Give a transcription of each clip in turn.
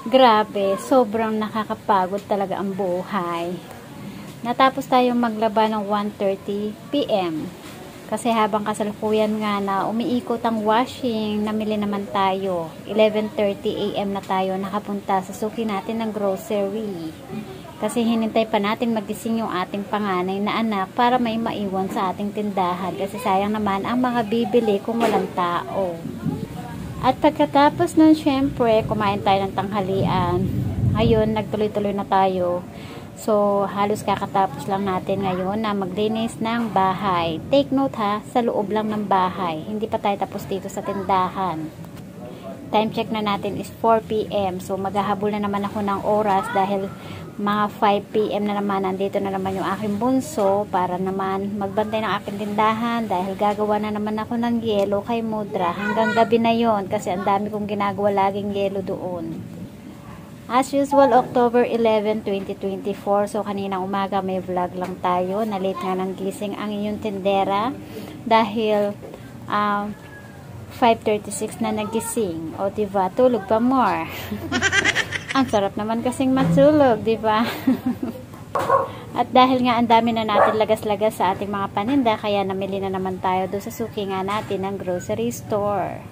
Grabe, sobrang nakakapagod talaga ang buhay. Natapos tayong maglaba ng 1:30 PM. Kasi habang kasalukuyan nga na umiikot ang washing, namili naman tayo. 11:30 AM na tayo nakapunta sa suki natin ng grocery. Kasi hinintay pa natin magising yung ating panganay na anak para may maiwan sa ating tindahan. Kasi sayang naman ang mga bibili kung walang tao. At pagkatapos nun, syempre, kumain tayo ng tanghalian. Ngayon, nagtuloy-tuloy na tayo. So, halos kakatapos lang natin ngayon na maglinis ng bahay. Take note ha, sa loob lang ng bahay. Hindi pa tayo tapos dito sa tindahan. Time check na natin is 4 PM. So, maghahabol na naman ako ng oras dahil mga 5 PM na naman, nandito na naman yung aking bunso para naman magbantay ng aking tindahan dahil gagawa na naman ako ng yelo kay Mudra hanggang gabi na yon kasi ang dami kong ginagawa laging yelo doon. As usual, October 11, 2024. So, kaninang umaga may vlog lang tayo. Na-late nga ng gising ang inyong tindera dahil 5:36 na nagising. O, diba? Tulog pa more. Ang sarap naman kasing matulog, diba? At dahil nga ang dami na natin lagas-lagas sa ating mga paninda, kaya namili na naman tayo doon sa suki nga natin ng grocery store.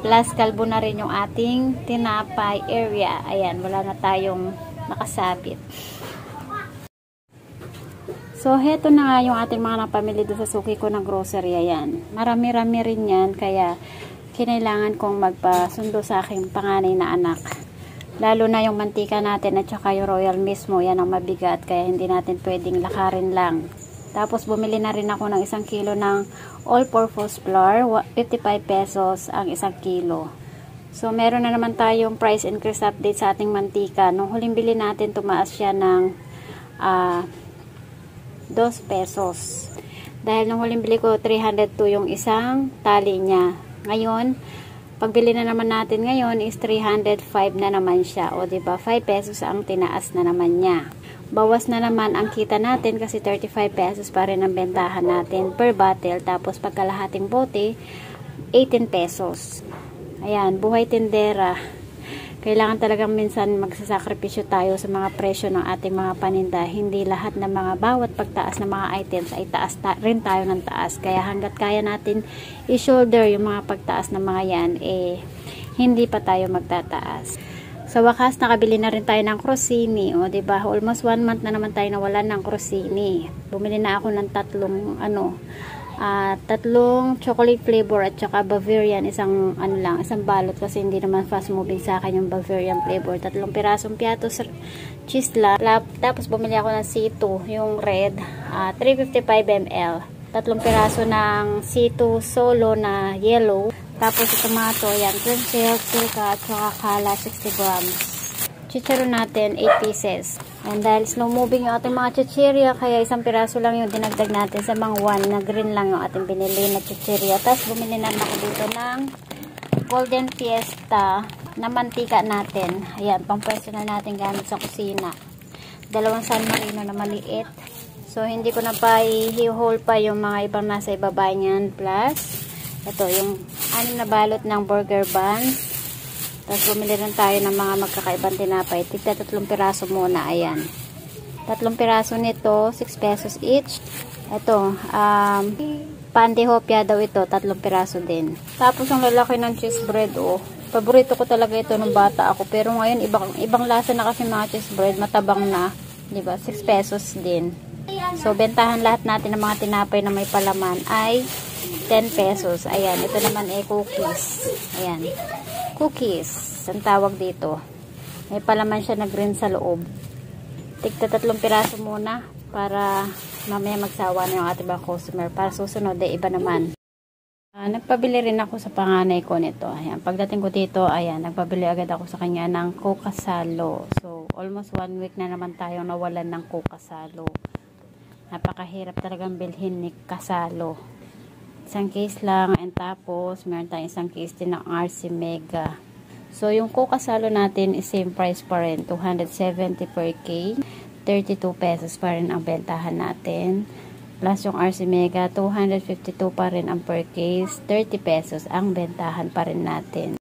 Plus, kalbo na rin yung ating tinapay area. Ayan, wala na tayong nakasabit. So, heto na nga yung ating mga napamili doon sa suki ko ng grocery. Ayan, marami-rami rin yan, kaya kinailangan kong magpasundo sa aking panganay na anak. Lalo na yung mantika natin at saka yung royal mismo, yan ang mabigat, kaya hindi natin pwedeng lakarin lang. Tapos bumili na rin ako ng 1 kilo ng all-purpose flour, 55 pesos ang 1 kilo. So meron na naman tayong price increase update sa ating mantika. Nung huling bili natin, tumaas siya ng 2 pesos. Dahil nung huling bili ko, 302 yung isang tali niya. Ngayon, pagbili na naman natin ngayon is 305 na naman siya. O diba, 5 pesos ang tinaas na naman niya. Bawas na naman ang kita natin kasi 35 pesos pa rin ang bentahan natin per bottle. Tapos pagkalahating bote, 18 pesos. Ayan, buhay tindera. Kailangan talagang minsan magsasakripisyo tayo sa mga presyo ng ating mga paninda. Hindi lahat ng mga bawat pagtaas ng mga items ay taas rin tayo ng taas. Kaya hanggat kaya natin i-shoulder yung mga pagtaas ng mga yan, hindi pa tayo magtataas. Sa wakas, nakabili na rin tayo ng Crostini. O, diba? Almost 1 month na naman tayo nawalan ng Crostini. Bumili na ako ng tatlong chocolate flavor at saka Bavarian, isang balot kasi hindi naman fast moving sa akin yung Bavarian flavor. 3 pirasong piatos cheese lang. Tapos bumili ako ng C2, yung red, 355 ml. 3 piraso ng C2 solo na yellow. Tapos yung tomato, yan, cream silk, silica at saka kala, 60 grams. Chicharon natin, 8 pieces. And dahil slow moving yung ating mga chichirya, kaya 1 piraso lang yung dinagdag natin sa mga 1 na green lang yung ating binili na chichirya. Tapos bumili na ako dito ng Golden Fiesta na mantika natin. Ayan, pang-pwesto na natin gamit sa kusina. 2 San Marino na maliit. So, hindi ko na pa i-hold pa yung mga ibang nasa ibaba niyan. Plus, ito yung 6 na balot ng burger buns. Tapos bumili rin tayo ng mga magkakaibang tinapay. Tigta 3 piraso muna. Ayan. 3 piraso nito, 6 pesos each. Ito, pandehopia daw ito, 3 piraso din. Tapos ang lalaki ng cheese bread, oh. Paborito ko talaga ito nung bata ako. Pero ngayon, ibang lasa na kasi mga cheese bread. Matabang na. Diba? 6 pesos din. So, bentahan lahat natin ng mga tinapay na may palaman ay 10 pesos. Ayan. Ito naman ay cookies. Ayan. Cookies, ang tawag dito. May palaman siya na green sa loob. Tigta 3 piraso muna para mamaya magsawa na yung ating mga customer. Para susunod, iba naman. Nagpabili rin ako sa panganay ko nito. Ayan, pagdating ko dito, ayan, nagpabili agad ako sa kanya ng Coca Salo. So, almost 1 week na naman tayo nawalan ng Coca Salo. Napakahirap talagang bilhin ni Kasalo. 1 case lang, and tapos meron tayong 1 case din ng RC Mega. So yung Coca Salo natin is same price pa rin, 270 per K, 32 pesos pa rin ang bentahan natin. Plus yung RC Mega, 252 pa rin ang per case, 30 pesos ang bentahan pa rin natin.